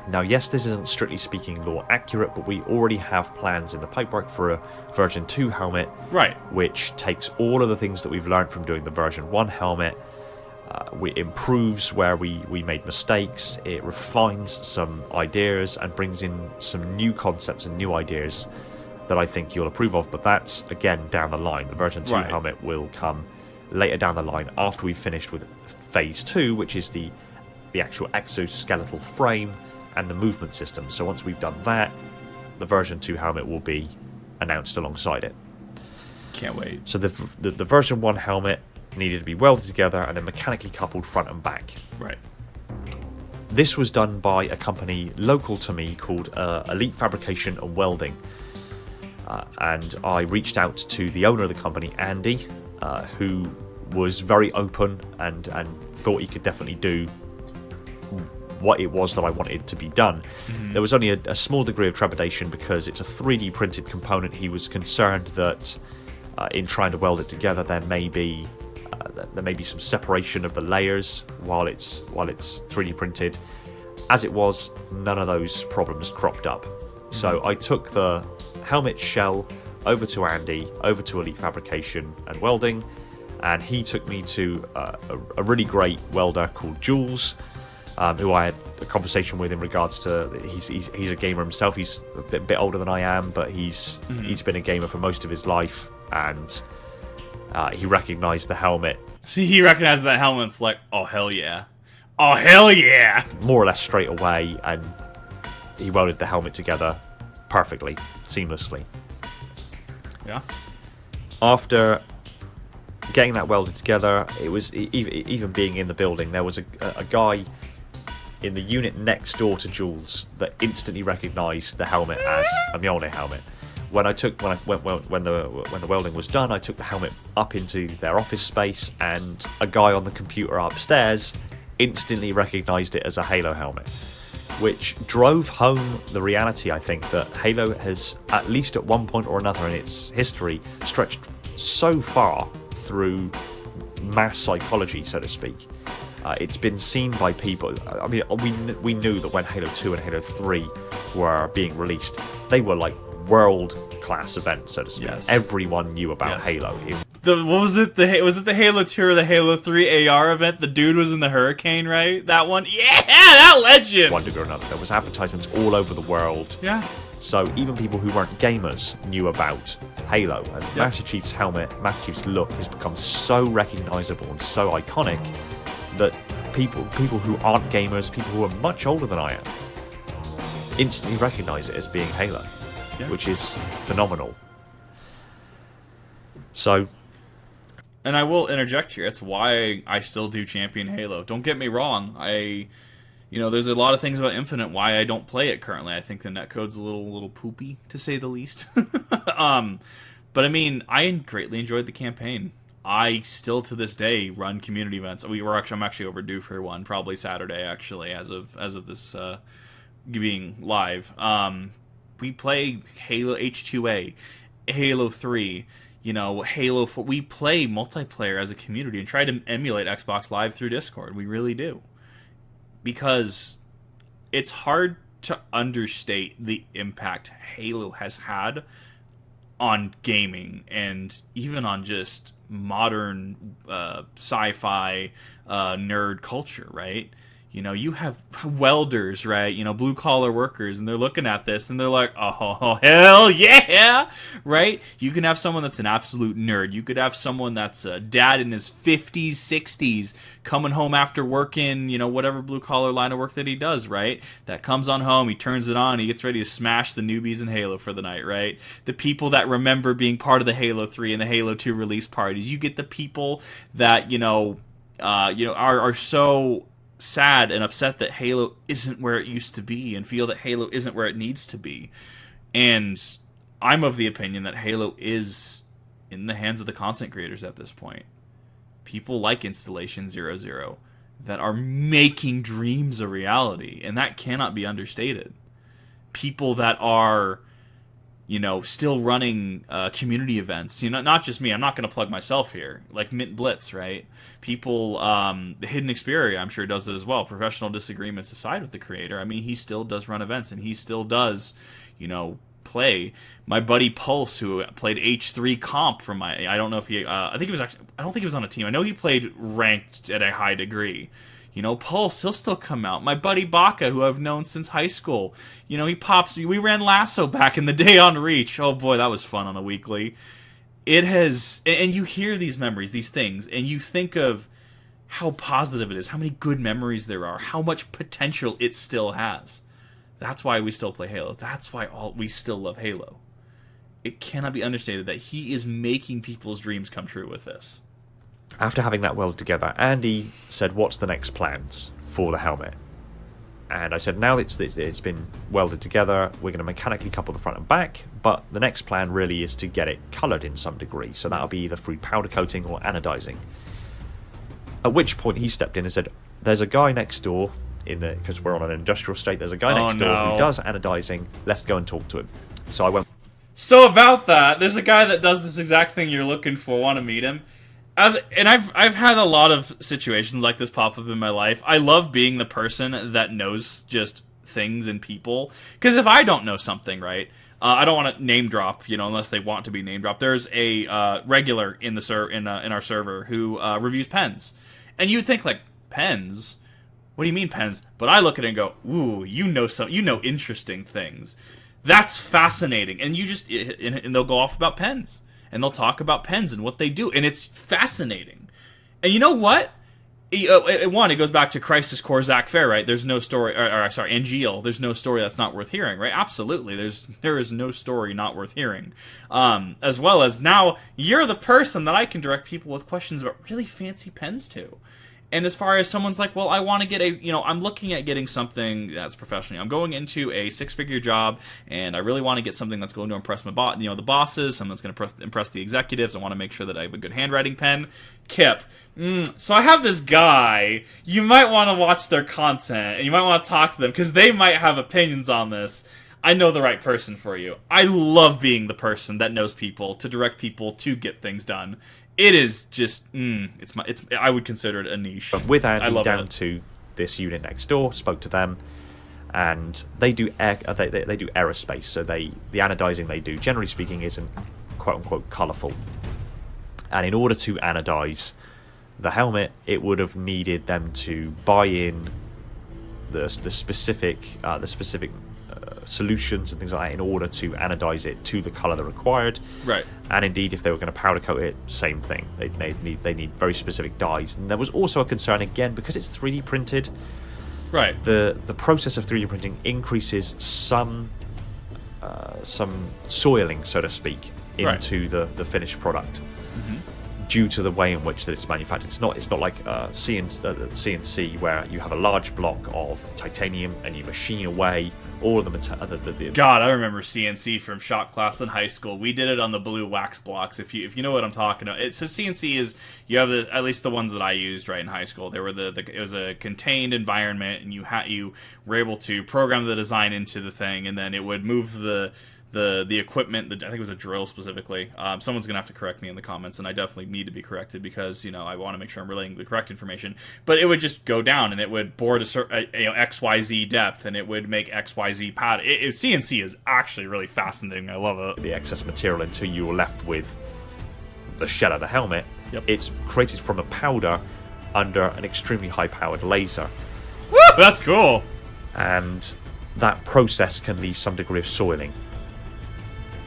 Now, yes, this isn't strictly speaking lore accurate, but we already have plans in the pipework for a version 2 helmet, which takes all of the things that we've learned from doing the version 1 helmet. It improves where we made mistakes, it refines some ideas and brings in some new concepts and new ideas that I think you'll approve of, but that's, again, down the line. The version 2 helmet will come later down the line after we've finished with phase 2, which is the actual exoskeletal frame and the movement system. So once we've done that, the version 2 helmet will be announced alongside it. Can't wait. So the version 1 helmet needed to be welded together and then mechanically coupled front and back. Right. This was done by a company local to me called Elite Fabrication and Welding. And I reached out to the owner of the company, Andy, who was very open and thought he could definitely do what it was that I wanted to be done. There was only a small degree of trepidation because it's a 3D printed component. He was concerned that in trying to weld it together there may be some separation of the layers while it's 3D printed. As it was, none of those problems cropped up. So I took the helmet shell over to Andy, over to Elite Fabrication and Welding, and he took me to a really great welder called Jules, who I had a conversation with in regards to he's a gamer himself. He's a bit older than I am, but he's been a gamer for most of his life, and he recognised the helmet. See, he recognized that helmet's like, oh hell yeah. Oh hell yeah! More or less straight away, and he welded the helmet together perfectly, seamlessly. Yeah. After getting that welded together, it was even being in the building, there was a guy in the unit next door to Jules that instantly recognised the helmet as a MJOLNIR helmet. when the welding was done, I took the helmet up into their office space, and a guy on the computer upstairs instantly recognized it as a Halo helmet, which drove home the reality, I think, that Halo has, at least at one point or another in its history, stretched so far through mass psychology, so to speak. It's been seen by people. I mean, we knew that when Halo 2 and Halo 3 were being released, they were like world-class events, so to speak. Yes. Everyone knew about Halo. What was it? Was it the Halo 2 or the Halo 3 AR event? The dude was in the hurricane, right? That one? Yeah, that legend! One degree or another. There was advertisements all over the world. Yeah. So even people who weren't gamers knew about Halo. And Master Chief's helmet, Master Chief's look has become so recognisable and so iconic that people who aren't gamers, people who are much older than I am, instantly recognise it as being Halo, which is phenomenal. So... And I will interject here. It's why I still do champion Halo. Don't get me wrong. There's a lot of things about Infinite why I don't play it currently. I think the netcode's a little poopy, to say the least. But I mean, I greatly enjoyed the campaign. I still to this day run community events. I'm actually overdue for one, probably Saturday actually, as of this being live. We play Halo H2A, Halo 3. Halo 4, we play multiplayer as a community and try to emulate Xbox Live through Discord. We really do. Because it's hard to understate the impact Halo has had on gaming and even on just modern sci-fi nerd culture, right? You have welders, right? Blue-collar workers, and they're looking at this, and they're like, oh, hell yeah, right? You can have someone that's an absolute nerd. You could have someone that's a dad in his 50s, 60s, coming home after working, whatever blue-collar line of work that he does, right? That comes on home, he turns it on, he gets ready to smash the newbies in Halo for the night, right? The people that remember being part of the Halo 3 and the Halo 2 release parties. You get the people that, are so... sad and upset that Halo isn't where it used to be and feel that Halo isn't where it needs to be. And I'm of the opinion that Halo is in the hands of the content creators at this point. People like Installation 00 that are making dreams a reality, and that cannot be understated. People that are still running community events. Not just me. I'm not going to plug myself here. Like Mint Blitz, right? People, the Hidden Xperia, I'm sure, does it as well. Professional disagreements aside with the creator. I mean, he still does run events, and he still does, play. My buddy Pulse, who played H3 comp from I don't know if he, I don't think he was on a team. I know he played ranked at a high degree. Pulse, he'll still come out. My buddy Baka, who I've known since high school, he pops. We ran Lasso back in the day on Reach. Oh boy, that was fun on a weekly. It has, and you hear these memories, these things, and you think of how positive it is, how many good memories there are, how much potential it still has. That's why we still play Halo. That's why we still love Halo. It cannot be understated that he is making people's dreams come true with this. After having that welded together, Andy said, what's the next plans for the helmet? And I said, now it's been welded together, we're going to mechanically couple the front and back, but the next plan really is to get it coloured in some degree, so that'll be either through powder coating or anodizing. At which point he stepped in and said, there's a guy next door, because we're on an industrial estate, there's a guy next door who does anodizing, let's go and talk to him. So I went... So about that, there's a guy that does this exact thing you're looking for, want to meet him. I've had a lot of situations like this pop up in my life. I love being the person that knows just things and people. Because if I don't know something, right, I don't want to name drop, unless they want to be name dropped. There's a regular in our server who reviews pens, and you'd think like pens. What do you mean pens? But I look at it and go, ooh, you know interesting things. That's fascinating, and and they'll go off about pens. And they'll talk about pens and what they do, and it's fascinating. And you know what? It goes back to Crisis Core Zach Fair, right? There's no story, NGL. There's no story that's not worth hearing, right? Absolutely, there is no story not worth hearing. As well as now, you're the person that I can direct people with questions about really fancy pens to. And as far as someone's like, well, I want to get I'm looking at getting something that's professional. I'm going into a 6-figure job, and I really want to get something that's going to impress the bosses, something that's going to impress the executives. I want to make sure that I have a good handwriting pen. Kip. So I have this guy. You might want to watch their content, and you might want to talk to them, because they might have opinions on this. I know the right person for you. I love being the person that knows people, to direct people to get things done. It is just, I would consider it a niche. But with Andy down to this unit next door, spoke to them, and they do they do aerospace. So the anodizing they do, generally speaking, isn't quote unquote colourful. And in order to anodize the helmet, it would have needed them to buy in the specific solutions and things like that in order to anodize it to the color they're required. Right. And indeed, if they were going to powder coat it, same thing. They need very specific dyes. And there was also a concern, again, because it's 3D printed. Right. The process of 3D printing increases some soiling, so to speak, into the finished product. Due to the way in which that it's manufactured. It's not like CNC where you have a large block of titanium and you machine away all of the God, I remember CNC from shop class in high school. We did it on the blue wax blocks. If you know what I'm talking about. So CNC is, you have at least the ones that I used in high school. They were it was a contained environment, and you were able to program the design into the thing, and then it would move the equipment. I think it was a drill specifically. Someone's gonna have to correct me in the comments, and I definitely need to be corrected, because I want to make sure I'm relaying the correct information. But it would just go down, and it would bore to XYZ depth, and it would make XYZ pattern. CNC is actually really fascinating. I love it. The excess material until you're left with the shell of the helmet. Yep. It's created from a powder under an extremely high-powered laser. Woo! That's cool. And that process can leave some degree of soiling.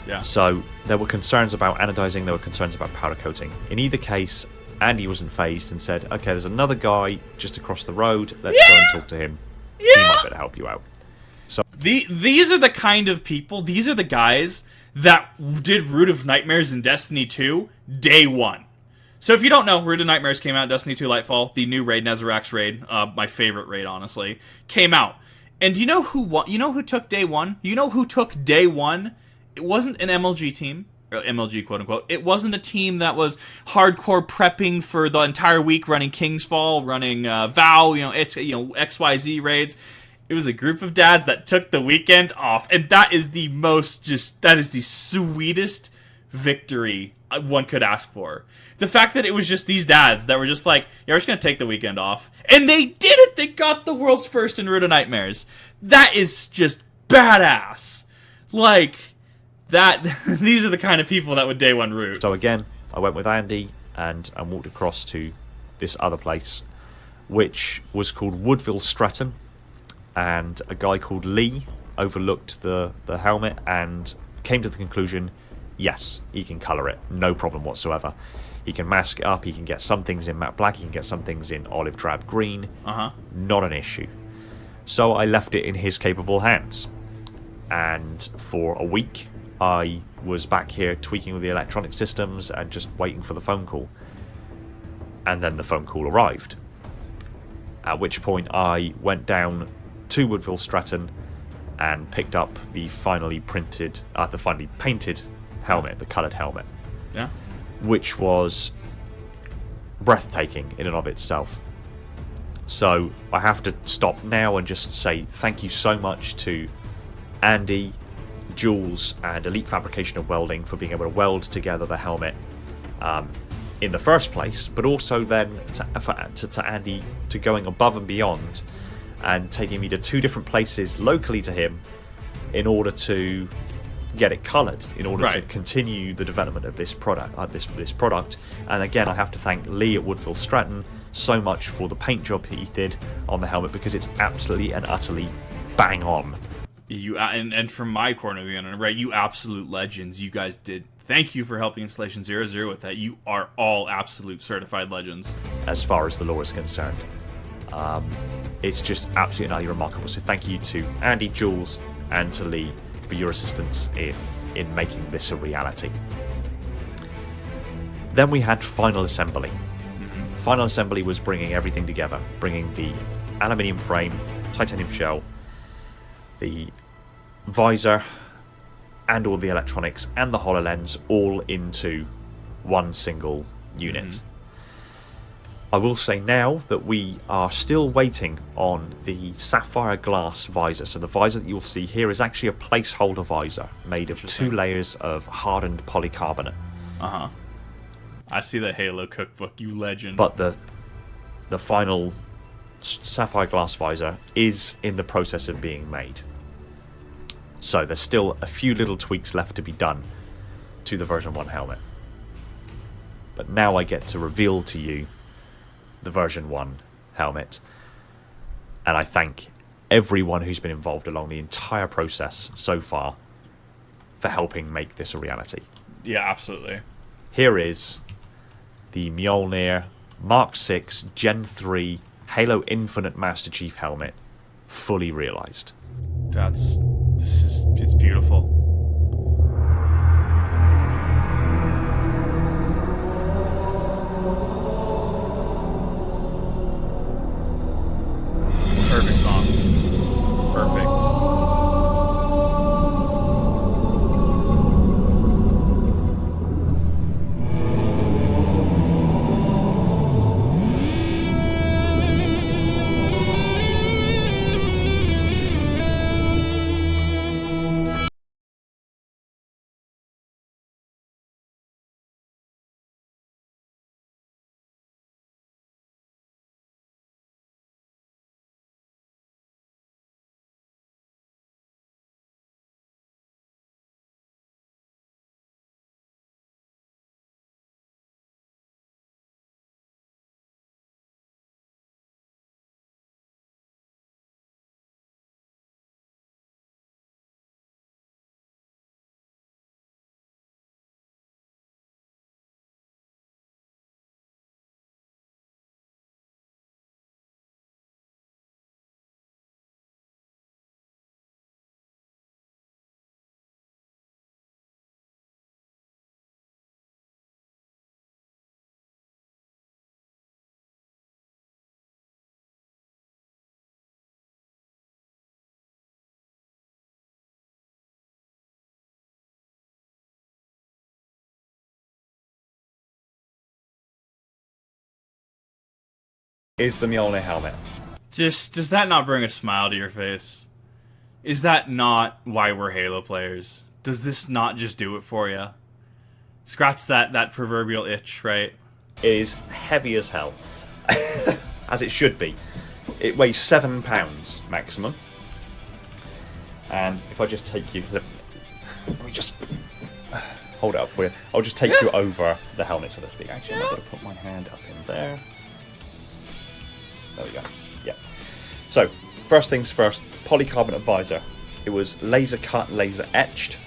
Yeah. So there were concerns about anodizing, there were concerns about powder coating. In either case, Andy wasn't phased and said, okay, there's another guy just across the road, let's go and talk to him. He might be able to help you out. So these are the kind of people, these are the guys that did Root of Nightmares in Destiny 2 day one. So if you don't know, Root of Nightmares came out in Destiny 2 Lightfall, the new raid, Nezerax raid, my favorite raid, honestly, came out. And you know who took day one? You know who took day one? It wasn't an MLG team, or MLG quote unquote. It wasn't a team that was hardcore prepping for the entire week, running Kingsfall, running Vow, XYZ raids. It was a group of dads that took the weekend off, and that is the sweetest victory one could ask for. The fact that it was just these dads that were just like, yeah, we're just gonna take the weekend off, and they did it. They got the world's first in Root of Nightmares. That is just badass. Like. These are the kind of people that would day one root. So again, I went with Andy and walked across to this other place, which was called Woodville Stratton, and a guy called Lee overlooked the helmet and came to the conclusion, yes, he can colour it, no problem whatsoever. He can mask it up, he can get some things in matte black, he can get some things in olive drab green, not an issue. So I left it in his capable hands, and for a week I was back here tweaking with the electronic systems and just waiting for the phone call. And then the phone call arrived. At which point I went down to Woodville Stratton and picked up the finally painted helmet, the coloured helmet. Yeah. Which was breathtaking in and of itself. So I have to stop now and just say thank you so much to Andy, Jules and Elite Fabrication and Welding for being able to weld together the helmet in the first place, but also then to Andy to going above and beyond and taking me to 2 different places locally to him in order to get it coloured, in order to continue the development of this product. This product. And again, I have to thank Lee at Woodville Stratton so much for the paint job he did on the helmet, because it's absolutely and utterly bang on. And from my corner of the internet, right, you absolute legends. You guys did. Thank you for helping Installation 00 with that. You are all absolute certified legends. As far as the lore is concerned. It's just absolutely and utterly remarkable. So thank you to Andy, Jules, and to Lee for your assistance in making this a reality. Then we had final assembly. final assembly was bringing everything together, bringing the aluminium frame, titanium shell, the visor, and all the electronics and the HoloLens all into one single unit. I will say now that we are still waiting on the sapphire glass visor. So the visor that you'll see here is actually a placeholder visor made of 2 layers of hardened polycarbonate. I see the Halo cookbook, you legend. But the final sapphire glass visor is in the process of being made. So there's still a few little tweaks left to be done to the version 1 helmet. But now I get to reveal to you the version 1 helmet, and I thank everyone who's been involved along the entire process so far for helping make this a reality. Yeah, absolutely. Here is the MJOLNIR Mark 6 Gen 3 Halo Infinite Master Chief helmet, fully realized. It's beautiful. Perfect song. Perfect. Is the MJOLNIR helmet. Does that not bring a smile to your face? Is that not why we're Halo players? Does this not just do it for you? Scratch that proverbial itch, right? It is heavy as hell, as it should be. It weighs 7 pounds maximum. And if I just take you, let me just hold it up for you. I'll just take you over the helmet, so to speak. Actually, I'm going to put my hand up in there. There we go. Yeah. So, first things first, polycarbonate visor. It was laser cut, laser etched.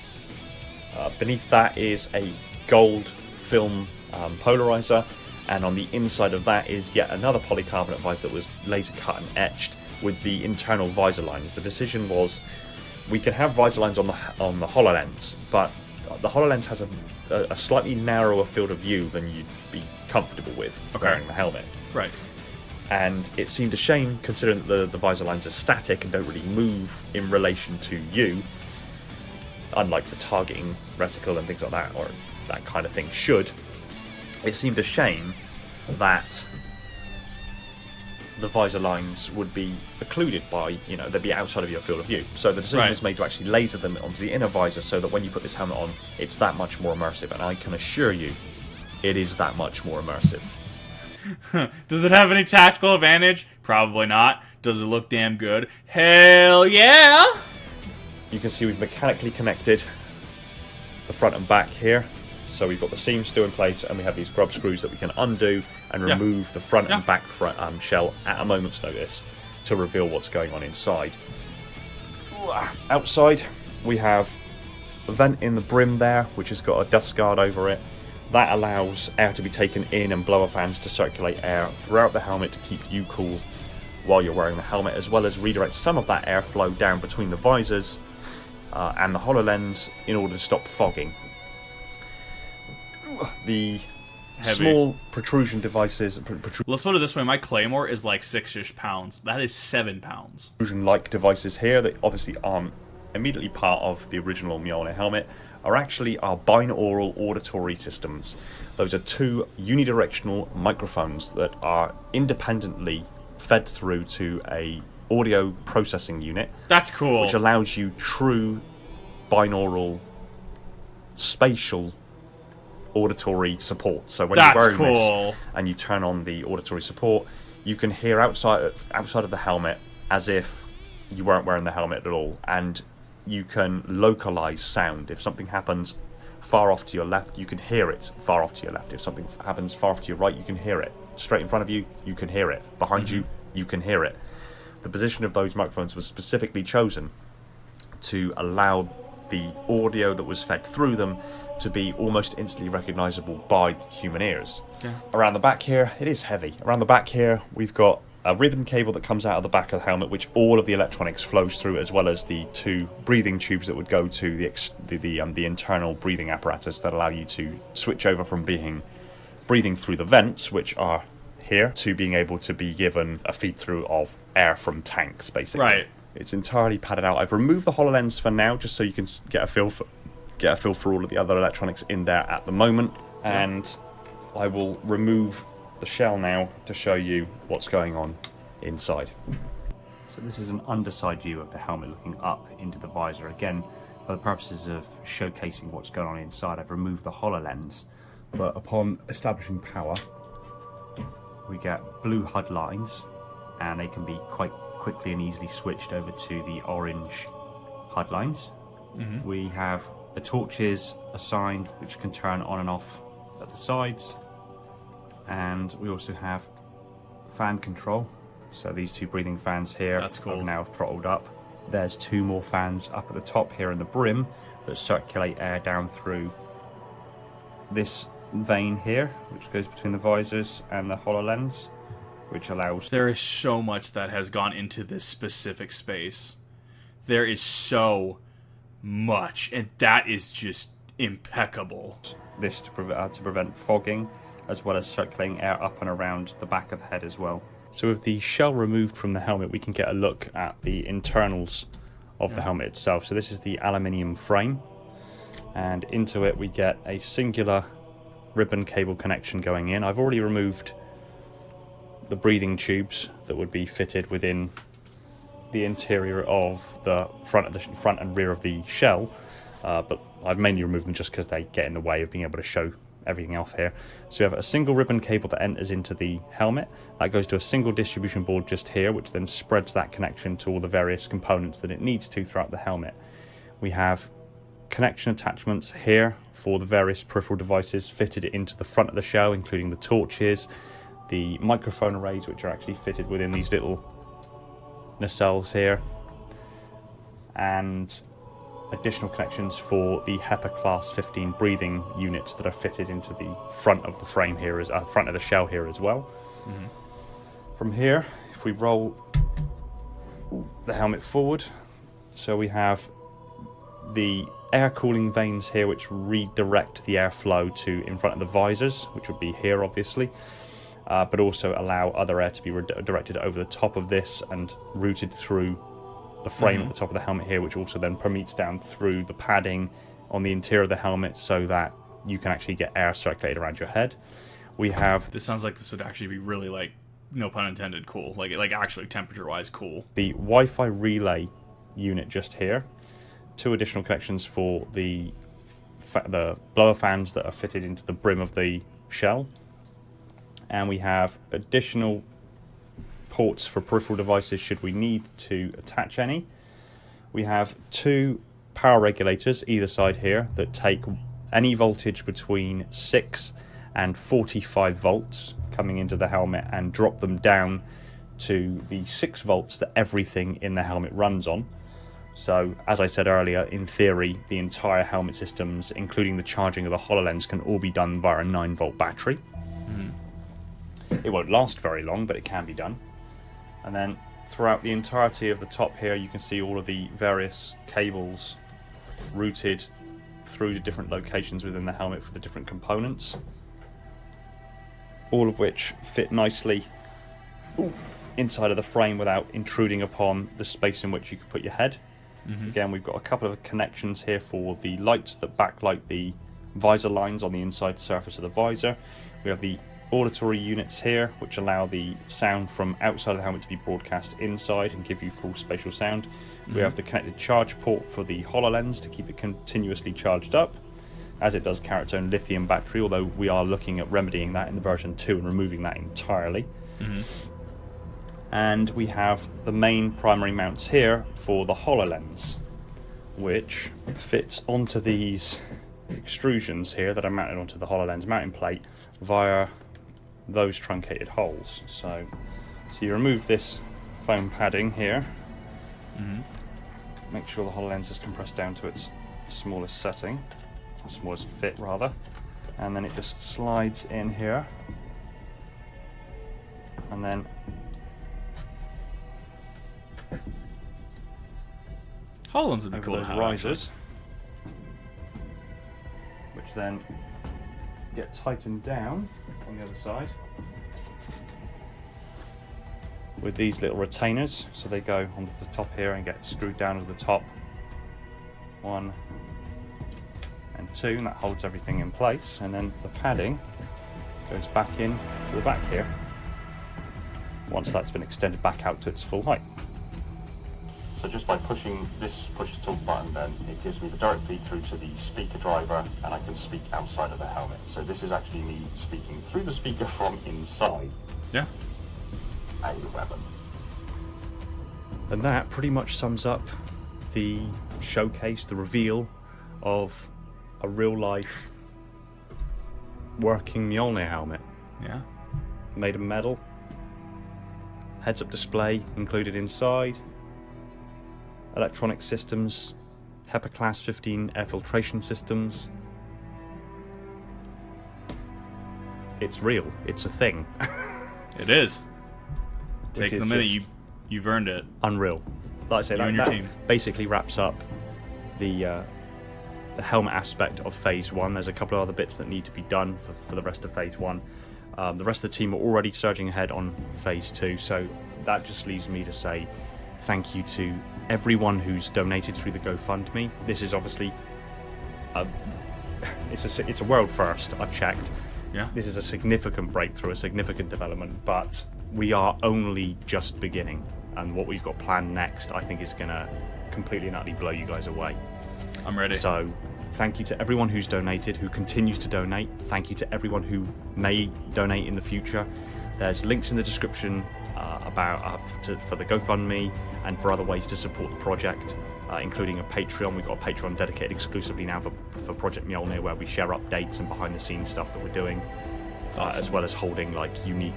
Beneath that is a gold film polarizer, and on the inside of that is yet another polycarbonate visor that was laser cut and etched with the internal visor lines. The decision was we can have visor lines on the HoloLens, but the HoloLens has a slightly narrower field of view than you'd be comfortable with wearing the helmet. Right. And it seemed a shame, considering that the visor lines are static and don't really move in relation to you, unlike the targeting reticle and things like that, or that kind of thing should. It seemed a shame that the visor lines would be occluded by, they'd be outside of your field of view. So the decision was made to actually laser them onto the inner visor so that when you put this helmet on, it's that much more immersive. And I can assure you, it is that much more immersive. Does it have any tactical advantage? Probably not. Does it look damn good? Hell yeah! You can see we've mechanically connected the front and back here. So we've got the seams still in place, and we have these grub screws that we can undo and remove the front and back shell at a moment's notice to reveal what's going on inside. Outside, we have a vent in the brim there, which has got a dust guard over it. That allows air to be taken in and blower fans to circulate air throughout the helmet to keep you cool while you're wearing the helmet, as well as redirect some of that airflow down between the visors and the HoloLens in order to stop fogging. The heavy. Small protrusion devices, Let's put it this way, my Claymore is like 6-ish pounds. That is 7 pounds. protrusion-like devices here that obviously aren't immediately part of the original MJOLNIR helmet are actually our binaural auditory systems. Those are two unidirectional microphones that are independently fed through to a audio processing unit. That's cool. Which allows you true binaural spatial auditory support. So when you're wearing this and you turn on the auditory support, you can hear outside of the helmet as if you weren't wearing the helmet at all, and you can localize sound. If something happens far off to your left, you can hear it far off to your left. If something happens far off to your right, you can hear it. Straight in front of you, you can hear it. Behind you, you can hear it. The position of those microphones was specifically chosen to allow the audio that was fed through them to be almost instantly recognizable by human ears. Yeah. Around the back here, it is heavy. Around the back here, we've got a ribbon cable that comes out of the back of the helmet, which all of the electronics flows through, as well as the two breathing tubes that would go to the internal breathing apparatus that allow you to switch over from breathing through the vents, which are here, to being able to be given a feed through of air from tanks, basically. Right. It's entirely padded out. I've removed the HoloLens for now, just so you can get a feel for all of the other electronics in there at the moment, and I will remove the shell now to show you what's going on inside. So this is an underside view of the helmet looking up into the visor. Again, for the purposes of showcasing what's going on inside, I've removed the HoloLens, but upon establishing power, we get blue HUD lines, and they can be quite quickly and easily switched over to the orange HUD lines. We have the torches assigned, which can turn on and off at the sides, and we also have fan control. So these two breathing fans here are now throttled up. There's two more fans up at the top here in the brim that circulate air down through this vein here, which goes between the visors and the HoloLens, which allows... There is so much that has gone into this specific space. There is so much, and that is just impeccable. This to prevent fogging, as well as circulating air up and around the back of the head as well. So with the shell removed from the helmet, we can get a look at the internals of the helmet itself. So this is the aluminium frame, and into it we get a singular ribbon cable connection going in. I've already removed the breathing tubes that would be fitted within the interior of the front and rear of the shell, but I've mainly removed them just because they get in the way of being able to show everything else here. So we have a single ribbon cable that enters into the helmet. That goes to a single distribution board just here, which then spreads that connection to all the various components that it needs to throughout the helmet. We have connection attachments here for the various peripheral devices fitted into the front of the shell, including the torches, the microphone arrays, which are actually fitted within these little nacelles here, and additional connections for the HEPA class 15 breathing units that are fitted into the front of the frame here, as front of the shell here as well. From here, if we roll the helmet forward, so we have the air cooling vanes here, which redirect the airflow to in front of the visors, which would be here obviously, but also allow other air to be directed over the top of this and routed through the frame at the top of the helmet here, which also then permeates down through the padding on the interior of the helmet, so that you can actually get air circulated around your head. We have... This sounds like this would actually be really, like, no pun intended, cool. Like actually temperature-wise cool. The Wi-Fi relay unit just here. Two additional connections for the blower fans that are fitted into the brim of the shell. And we have additional ports for peripheral devices should we need to attach any. We have two power regulators either side here that take any voltage between 6 and 45 volts coming into the helmet and drop them down to the 6 volts that everything in the helmet runs on. So, as I said earlier, in theory, the entire helmet systems, including the charging of the HoloLens, can all be done via a 9-volt battery. It won't last very long, but it can be done. And then throughout the entirety of the top here, you can see all of the various cables routed through to different locations within the helmet for the different components. all of which fit nicely inside of the frame without intruding upon the space in which you can put your head. Again, we've got a couple of connections here for the lights that backlight the visor lines on the inside surface of the visor. We have the auditory units here, which allow the sound from outside of the helmet to be broadcast inside and give you full spatial sound. We have the connected charge port for the HoloLens to keep it continuously charged up, as it does carry its own lithium battery, although we are looking at remedying that in the version 2 and removing that entirely. And we have the main primary mounts here for the HoloLens, which fits onto these extrusions here that are mounted onto the HoloLens mounting plate via those truncated holes. So you remove this foam padding here, make sure the HoloLens is compressed down to its smallest setting, or smallest fit rather, and then it just slides in here, and then HoloLens would be over cool to those have, risers, which then get tightened down on the other side with these little retainers, so they go onto the top here and get screwed down to the top. 1 and 2, and that holds everything in place, and then the padding goes back in to the back here once that's been extended back out to its full height. So just by pushing this push to talk button, then it gives me the direct feed through to the speaker driver, and I can speak outside of the helmet. So this is actually me speaking through the speaker from inside Yeah. a weapon. And that pretty much sums up the showcase, the reveal of a real-life working Mjolnir helmet. Yeah. Made of metal, heads-up display included inside, electronic systems, HEPA Class 15 air filtration systems. It's real. It's a thing. It is. Which Take is the minute, just you've earned it. unreal. Like I say, You and your team. basically wraps up the helmet aspect of Phase 1. There's a couple of other bits that need to be done for the rest of Phase 1. The rest of the team are already surging ahead on Phase 2, so that just leaves me to say thank you to everyone who's donated through the GoFundMe. This is obviously it's a world first, I've checked. Yeah. This is a significant breakthrough, a significant development, but we are only just beginning, and what we've got planned next I think is going to completely and utterly blow you guys away. I'm ready. So thank you to everyone who's donated, who continues to donate. Thank you to everyone who may donate in the future. There's links in the description for the GoFundMe and for other ways to support the project, including a Patreon. We've got a Patreon dedicated exclusively now for Project Mjolnir, where we share updates and behind the scenes stuff that we're doing, as well as holding like unique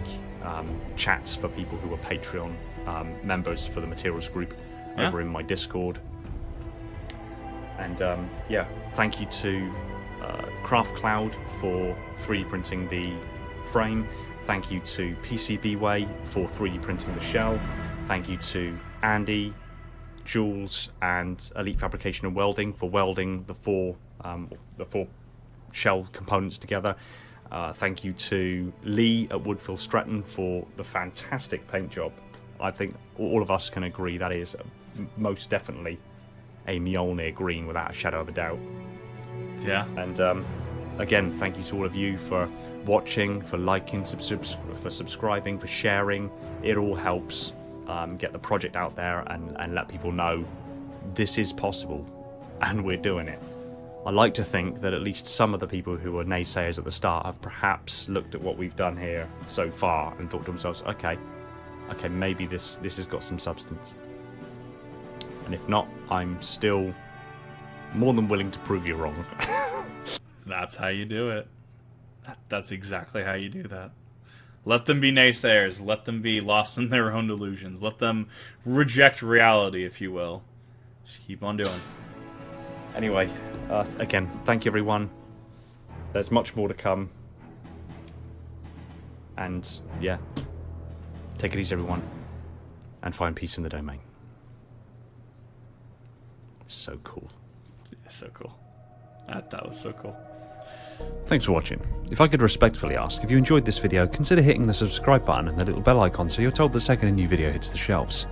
chats for people who are Patreon members for the materials group over in my Discord. And thank you to Craft Cloud for 3D printing the frame. Thank you to PCBWay for 3D printing the shell. Thank you to Andy, Jules, and Elite Fabrication and Welding for welding the four shell components together. Thank you to Lee at Woodville Stretton for the fantastic paint job. I think all of us can agree that is most definitely a Mjolnir green without a shadow of a doubt. Yeah. And again, thank you to all of you for watching, for liking, for subscribing, for sharing. It all helps get the project out there and let people know this is possible and we're doing it. I like to think that at least some of the people who were naysayers at the start have perhaps looked at what we've done here so far and thought to themselves, okay, maybe this has got some substance. And if not, I'm still more than willing to prove you wrong. That's how you do it. That's exactly how you do that. Let them be naysayers. Let them be lost in their own delusions. Let them reject reality, if you will. Just keep on doing. Anyway, again, thank you everyone. There's much more to come. And yeah, take it easy everyone. And find peace in the domain. So cool. So cool. That was so cool. Thanks for watching. If I could respectfully ask, if you enjoyed this video, consider hitting the subscribe button and the little bell icon so you're told the second a new video hits the shelves.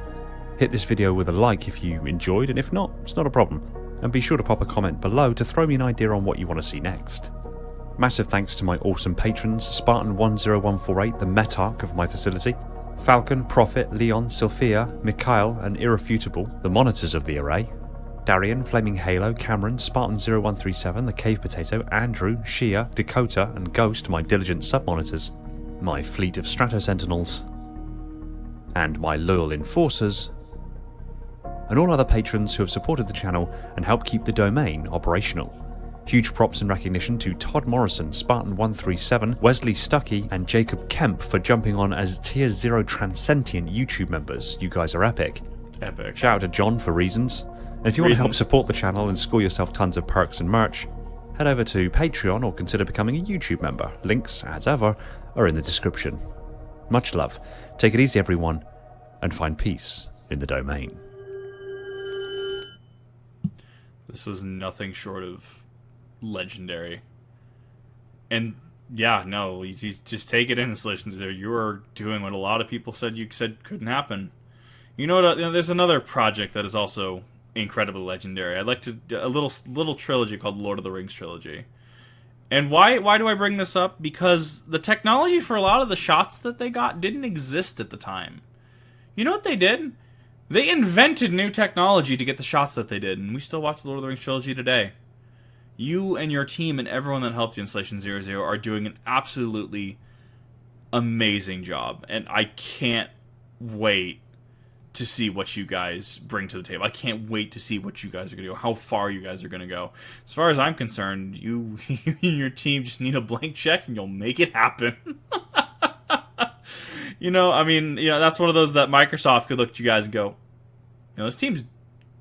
Hit this video with a like if you enjoyed, and if not, it's not a problem. And be sure to pop a comment below to throw me an idea on what you want to see next. Massive thanks to my awesome patrons, Spartan10148, the Metarch of my facility, Falcon, Prophet, Leon, Sylphia, Mikhail, and Irrefutable, the monitors of the array, Darian, Flaming Halo, Cameron, Spartan0137, the Cave Potato, Andrew, Shia, Dakota, and Ghost, my diligent sub-monitors, my fleet of Strato Sentinels, and my loyal enforcers, and all other patrons who have supported the channel and helped keep the domain operational. Huge props and recognition to Todd Morrison, Spartan137, Wesley Stuckey, and Jacob Kemp for jumping on as Tier 0 Transcendent YouTube members. You guys are epic. Epic. Shout out to John for reasons. And if you want to help support the channel and score yourself tons of perks and merch, head over to Patreon or consider becoming a YouTube member. Links, as ever, are in the description. Much love. Take it easy, everyone, and find peace in the domain. This was nothing short of legendary. And yeah, no, you just take it in, Installations there. You are doing what a lot of people said couldn't happen. You know what? There's another project that is also incredibly legendary. I'd like to a little trilogy called Lord of the Rings trilogy. And why do I bring this up? Because the technology for a lot of the shots that they got didn't exist at the time. You know what they did? They invented new technology to get the shots that they did, and we still watch the Lord of the Rings trilogy today. You and your team and everyone that helped you in Installation 00 are doing an absolutely amazing job, and I can't wait to see what you guys bring to the table. I can't wait to see what you guys are going to do, how far you guys are going to go. As far as I'm concerned, you and your team just need a blank check and you'll make it happen. That's one of those that Microsoft could look at you guys and go, this team's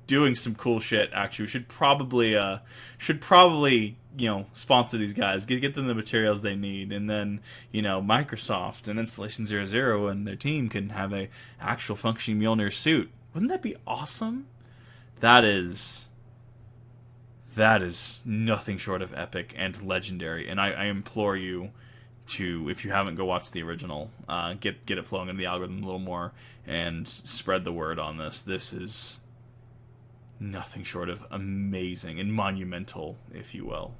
doing some cool shit, actually. We should probably sponsor these guys, get them the materials they need, and then, Microsoft and Installation 00 and their team can have a actual functioning Mjolnir suit. Wouldn't that be awesome? That is nothing short of epic and legendary, and I implore you to, if you haven't, go watch the original, get it flowing in the algorithm a little more, and spread the word on this. This is nothing short of amazing and monumental, if you will.